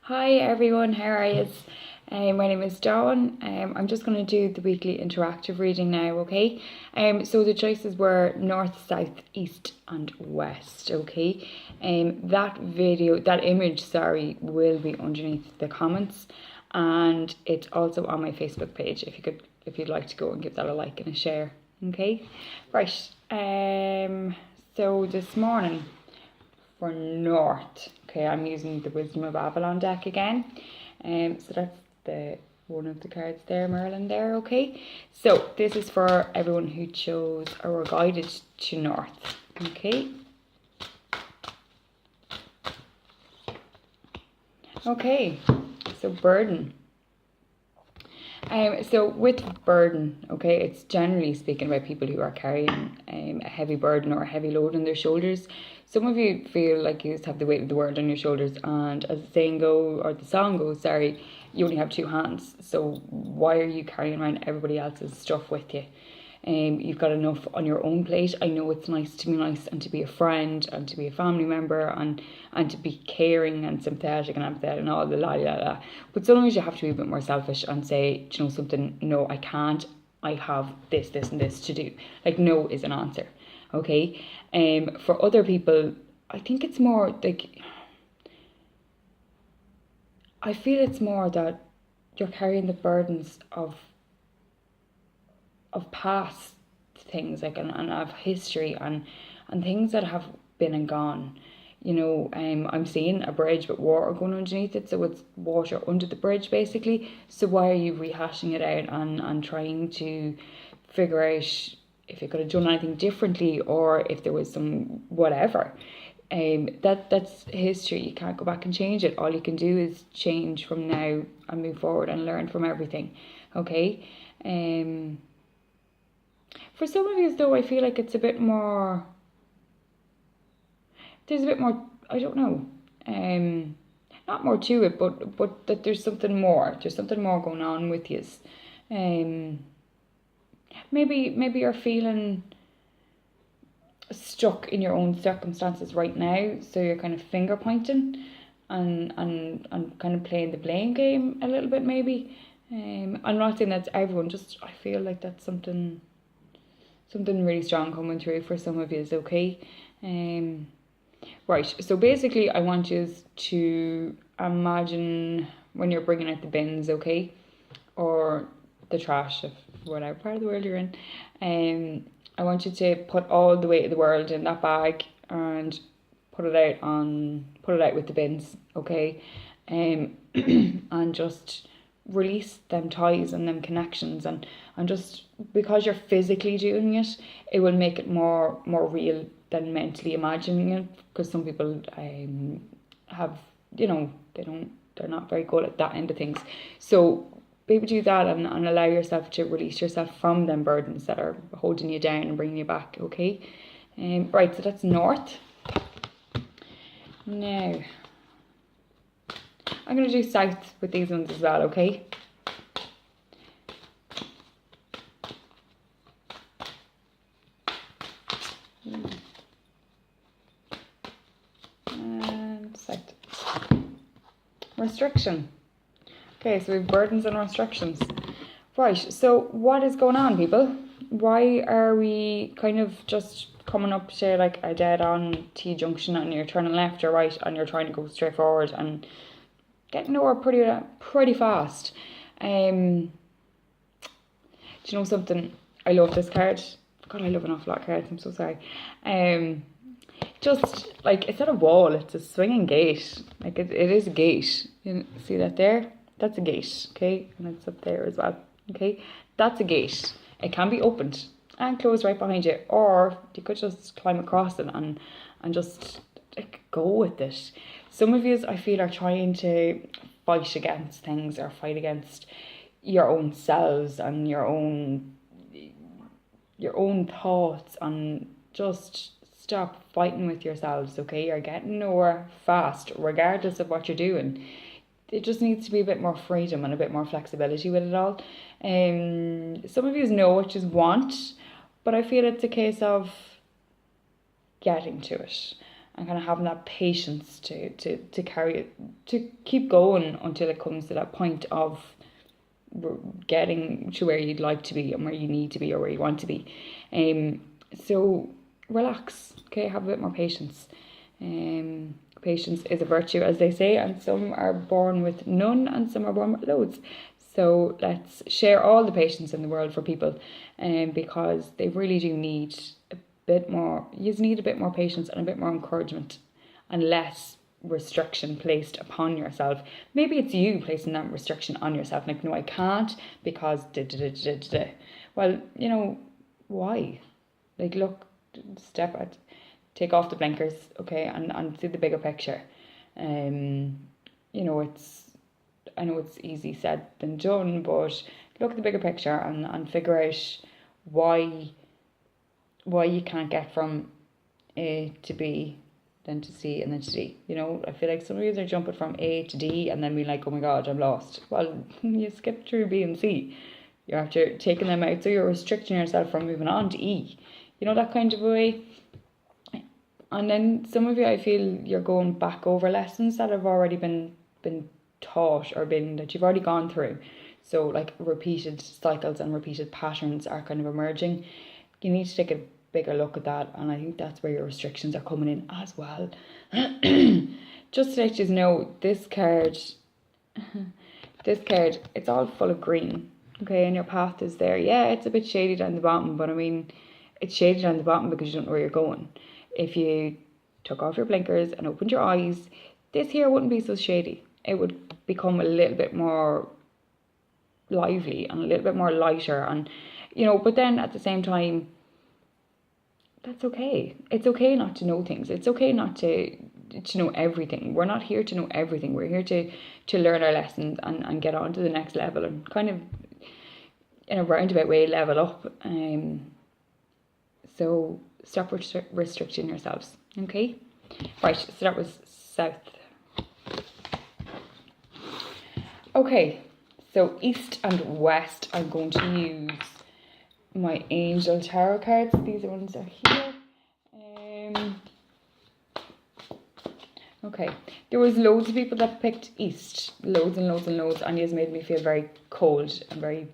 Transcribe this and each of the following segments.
Hi everyone, how are you? My name is Dawn. I'm just going to do the weekly interactive reading now, okay? So the choices were north, south, east, and west, okay? That image, will be underneath the comments, and it's also on my Facebook page. If you'd like to go and give that a like and a share, okay? Right. So this morning, for north. Okay, I'm using the Wisdom of Avalon deck again. So that's the one of the cards there, Merlin there, okay? So this is for everyone who chose or were guided to north, okay? Okay, so burden. So with burden, okay, it's generally speaking about people who are carrying a heavy burden or a heavy load on their shoulders. Some of you feel like you just have the weight of the world on your shoulders, and as the song goes, you only have two hands. So why are you carrying around everybody else's stuff with you? You've got enough on your own plate. I know it's nice to be nice and to be a friend and to be a family member and to be caring and sympathetic and empathetic and all the la la la. But sometimes you have to be a bit more selfish and say, do you know something? No, I can't. I have this, this, and this to do. Like, no is an answer. Okay. For other people, I think it's more like, I feel it's more that you're carrying the burdens of past things, like, and of history and things that have been and gone. I'm seeing a bridge with water going underneath it, so it's water under the bridge basically. So why are you rehashing it out and trying to figure out if you could have done anything differently or if there was some whatever? That's history. You can't go back and change it. All you can do is change from now and move forward and learn from everything. Okay. For some of you, though, I feel like it's a bit more. There's a bit more. I don't know. Not more to it, but that there's something more. There's something more going on with you. Maybe you're feeling stuck in your own circumstances right now, so you're kind of finger pointing and kind of playing the blame game a little bit. Maybe. I'm not saying that's everyone. Just I feel like that's something really strong coming through for some of you, is okay? Right, so basically I want you to imagine when you're bringing out the bins, okay? Or the trash of whatever part of the world you're in. I want you to put all the weight of the world in that bag and put it out with the bins, okay? And just release them ties and them connections, and just because you're physically doing it, it will make it more real than mentally imagining it, because some people have, they're not very good at that end of things. So maybe do that and allow yourself to release yourself from them burdens that are holding you down and bringing you back, okay? Right, so that's north. Now I'm going to do south with these ones as well, okay? And south. Restriction. Okay, so we have burdens and restrictions. Right, so what is going on, people? Why are we kind of just coming up to like a dead-on T-junction and you're turning left or right and you're trying to go straight forward and getting nowhere pretty fast? Do you know something? I love this card. God, I love an awful lot of cards. I'm so sorry. Just like, it's not a wall, it's a swinging gate. Like it is a gate. You see that there? That's a gate, okay? And it's up there as well, okay? That's a gate. It can be opened and closed right behind you, or you could just climb across it and just like go with it. Some of you, I feel, are trying to fight against things or fight against your own selves and your own thoughts, and just stop fighting with yourselves, okay? You're getting nowhere fast, regardless of what you're doing. It just needs to be a bit more freedom and a bit more flexibility with it all. Some of you know what you want, but I feel it's a case of getting to it. and kind of having that patience to carry it, to keep going until it comes to that point of getting to where you'd like to be and where you need to be or where you want to be. So relax, okay, have a bit more patience. Patience is a virtue, as they say, and some are born with none and some are born with loads. So let's share all the patience in the world for people, because they really do need a bit more. You need a bit more patience and a bit more encouragement and less restriction placed upon yourself. Maybe it's you placing that restriction on yourself, like, no, I can't because well, you know, why? Like, look, step out, take off the blinkers, okay, and see the bigger picture. You know, I know it's easy said than done, but look at the bigger picture and figure out why you can't get from A to B, then to C, and then to D. You know, I feel like some of you are jumping from A to D and then be like, oh my god, I'm lost. Well, you skipped through B and C. You're after taking them out, so you're restricting yourself from moving on to E. You know, that kind of way. And then some of you, I feel you're going back over lessons that have already been taught or that you've already gone through. So like repeated cycles and repeated patterns are kind of emerging. You need to take a bigger look at that, and I think that's where your restrictions are coming in as well. Just to let you know, this card, it's all full of green, okay, and your path is there. Yeah, it's a bit shady down the bottom, but I mean, it's shady down the bottom because you don't know where you're going. If you took off your blinkers and opened your eyes, this here wouldn't be so shady. It would become a little bit more lively and a little bit more lighter, and you know, but then at the same time, that's okay. It's okay not to know things. It's okay not to know everything. We're not here to know everything. We're here to learn our lessons and get on to the next level and kind of, in a roundabout way, level up. So stop restricting yourselves, okay? Right, so that was south. Okay, so east and west, I'm going to use my angel tarot cards. These ones are here. Okay, there was loads of people that picked east, loads and loads and loads, and it has made me feel very cold and very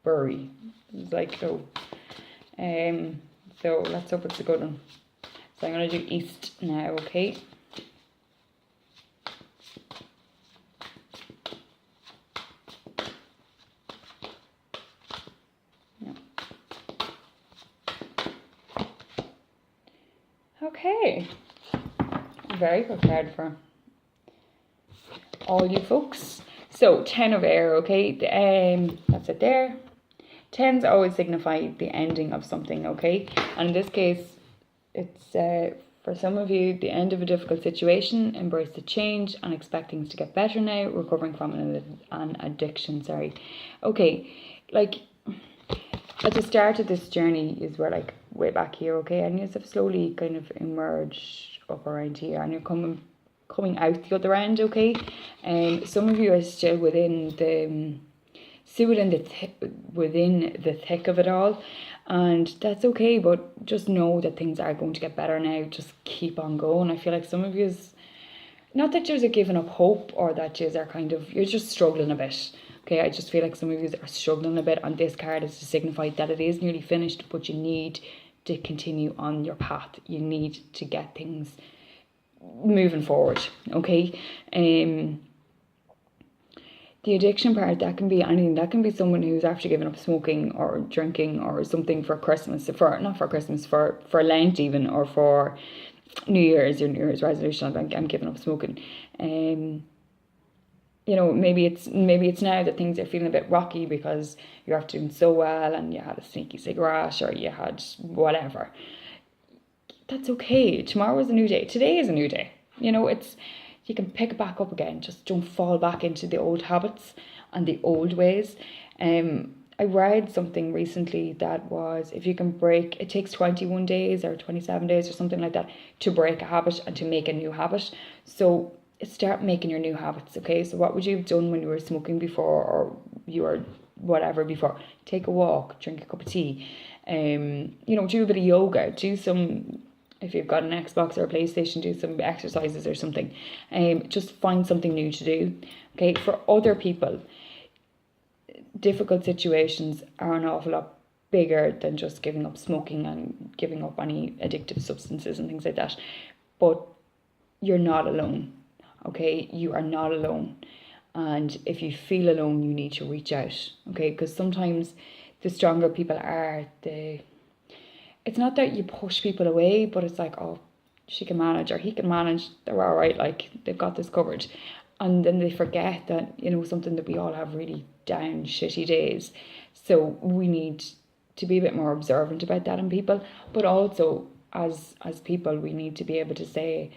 burry. It was like, oh. So let's hope it's a good one. So I'm going to do east now, okay? Okay, very prepared for all you folks. So 10 of air, okay, that's it there. 10s always signify the ending of something, okay, and in this case it's for some of you the end of a difficult situation, embrace the change and expect things to get better now, recovering from an addiction, okay, like at the start of this journey is where, like, way back here, okay, and you have slowly kind of emerged up around here and you're coming out the other end, okay, and some of you are still within the thick of it all, and that's okay, but just know that things are going to get better now. Just keep on going. I feel like some of you, not that you're giving up hope or that you're just struggling a bit. Okay, I just feel like some of you are struggling a bit, and this card is to signify that it is nearly finished, but you need to continue on your path. You need to get things moving forward, okay? The addiction part, that can be anything. That can be someone who's after giving up smoking or drinking or something for Christmas, for Lent even, or for New Year's resolution. I'm giving up smoking. You know, maybe it's now that things are feeling a bit rocky because you're after doing so well and you had a sneaky cigarette or you had whatever. That's okay. Tomorrow is a new day. Today is a new day. You know, you can pick it back up again. Just don't fall back into the old habits and the old ways. I read something recently that was, if you can break, it takes 21 days or 27 days or something like that to break a habit and to make a new habit. So start making your new habits, okay? So what would you have done when you were smoking before, or you were whatever before? Take a walk, drink a cup of tea, you know, do a bit of yoga, do some if you've got an Xbox or a PlayStation, do some exercises or something. Just find something new to do. Okay, for other people, difficult situations are an awful lot bigger than just giving up smoking and giving up any addictive substances and things like that. But you're not alone. Okay, you are not alone. And if you feel alone, you need to reach out. Okay, because sometimes the stronger people are, it's not that you push people away, but it's like, oh, she can manage or he can manage, they're all right, like they've got this covered. And then they forget that, something that we all have really down shitty days. So we need to be a bit more observant about that in people. But also, as people, we need to be able to say,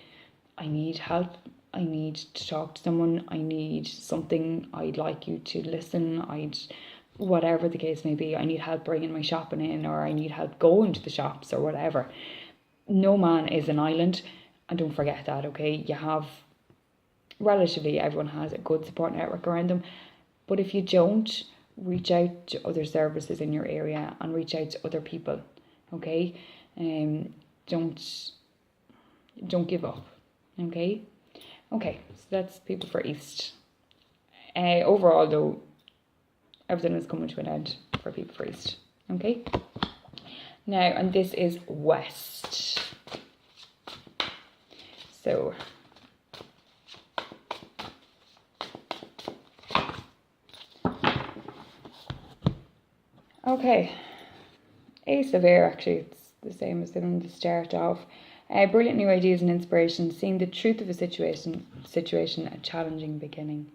I need help. I need to talk to someone. I need something. I'd like you to listen. Whatever the case may be, I need help bringing my shopping in, or I need help going to the shops, or whatever. No man is an island, and don't forget that, okay? You have, relatively, everyone has a good support network around them, but if you don't, reach out to other services in your area and reach out to other people, okay? Don't give up, okay? Okay, so that's People for East. Overall, though, everything is coming to an end for People for East. Okay? Now, and this is West. So, okay. Ace of Air, actually, it's the same as the one to start off. Brilliant new ideas and inspiration, seeing the truth of a situation, a challenging beginning.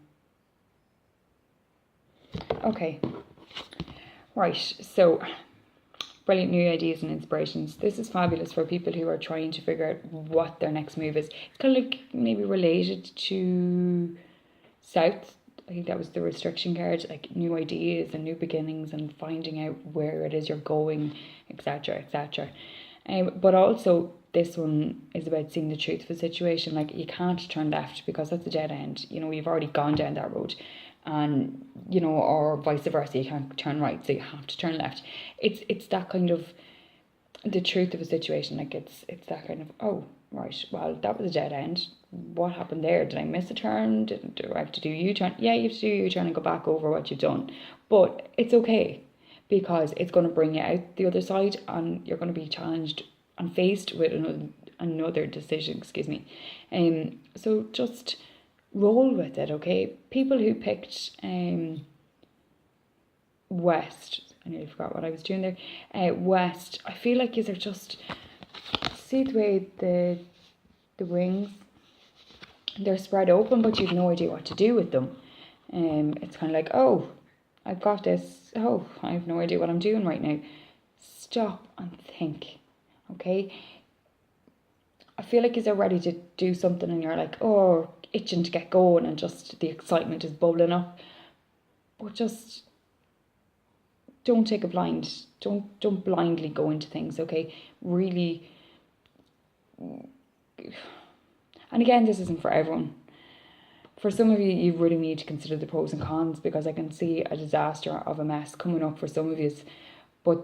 Okay, right, so brilliant new ideas and inspirations. This is fabulous for people who are trying to figure out what their next move is. It's kind of like maybe related to South. I think that was the restriction card, like new ideas and new beginnings and finding out where it is you're going, etc., etc. But also, this one is about seeing the truth of a situation. Like, you can't turn left because that's a dead end. You've already gone down that road. And, or vice versa, you can't turn right, so you have to turn left. It's that kind of, the truth of a situation. Like, it's that kind of, oh, right, well, that was a dead end. What happened there? Did I miss a turn? Do I have to do a U-turn? Yeah, you have to do a U-turn and go back over what you've done. But it's okay, because it's going to bring you out the other side, and you're going to be challenged and faced with another decision, so just roll with it, okay? People who picked West, I nearly forgot what I was doing there, West, I feel like these are just, see the way the wings, they're spread open, but you've no idea what to do with them. It's kind of like, oh, I've got this, oh, I have no idea what I'm doing right now. Stop and think, okay? I feel like you're ready to do something and you're like, oh, itching to get going, and just the excitement is bubbling up. But just don't take a don't blindly go into things, okay? Really, and again, this isn't for everyone. For some of you, you really need to consider the pros and cons, because I can see a disaster of a mess coming up for some of you. But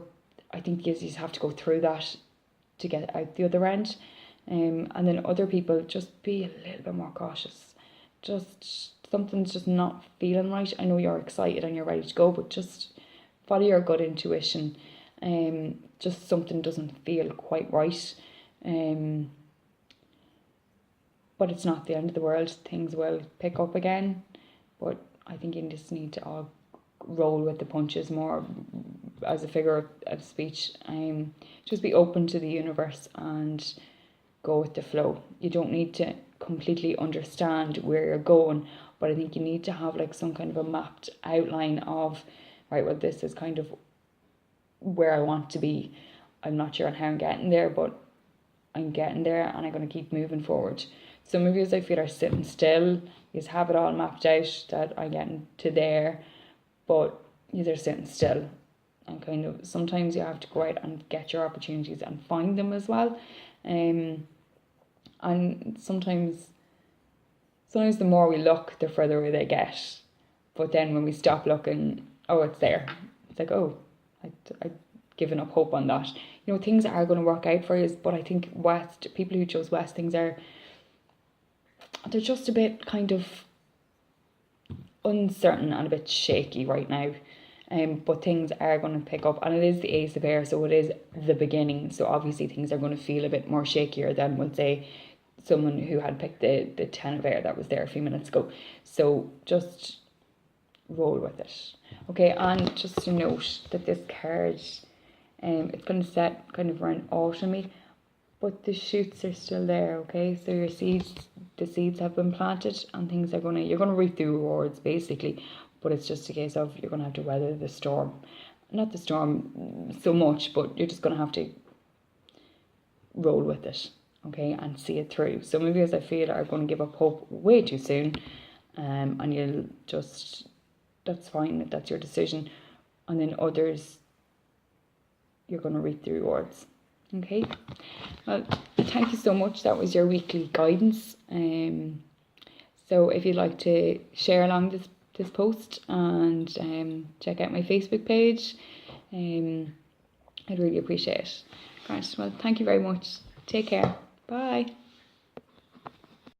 I think you just have to go through that to get out the other end. And then other people, just be a little bit more cautious. Just something's just not feeling right. I know you're excited and you're ready to go, but just follow your gut intuition. Just something doesn't feel quite right. But it's not the end of the world. Things will pick up again. But I think you just need to all roll with the punches more, as a figure of speech. Just be open to the universe and go with the flow. You don't need to completely understand where you're going, but I think you need to have like some kind of a mapped outline of, right, well, this is kind of where I want to be. I'm not sure on how I'm getting there, but I'm getting there, and I'm going to keep moving forward. Some of you, I feel, are sitting still. You have it all mapped out that I'm getting to there, but you're sitting still. And kind of sometimes you have to go out and get your opportunities and find them as well. And sometimes the more we look, the further away they get. But then when we stop looking, oh, it's there. It's like, oh, I given up hope on that. You know, things are going to work out for you, but I think people who chose West, they're just a bit kind of uncertain and a bit shaky right now. But things are going to pick up, and it is the Ace of Air, so it is the beginning. So obviously things are going to feel a bit more shakier than, would say, someone who had picked the Ten of Air that was there a few minutes ago. So just roll with it. Okay, and just to note that this card, it's going to set kind of around autumny, but the shoots are still there. Okay, so the seeds have been planted, and you're going to reap the rewards basically. But it's just a case of you're going to have to weather the storm. Not the storm so much, but you're just going to have to roll with it, okay, and see it through. Some of you, as I feel, are going to give up hope way too soon, and you'll just, that's fine, that's your decision. And then others, you're going to reap the rewards. Okay, well, thank you so much. That was your weekly guidance. So if you'd like to share along this post and check out my Facebook page, I'd really appreciate it. Great. Well, thank you very much. Take care. Bye.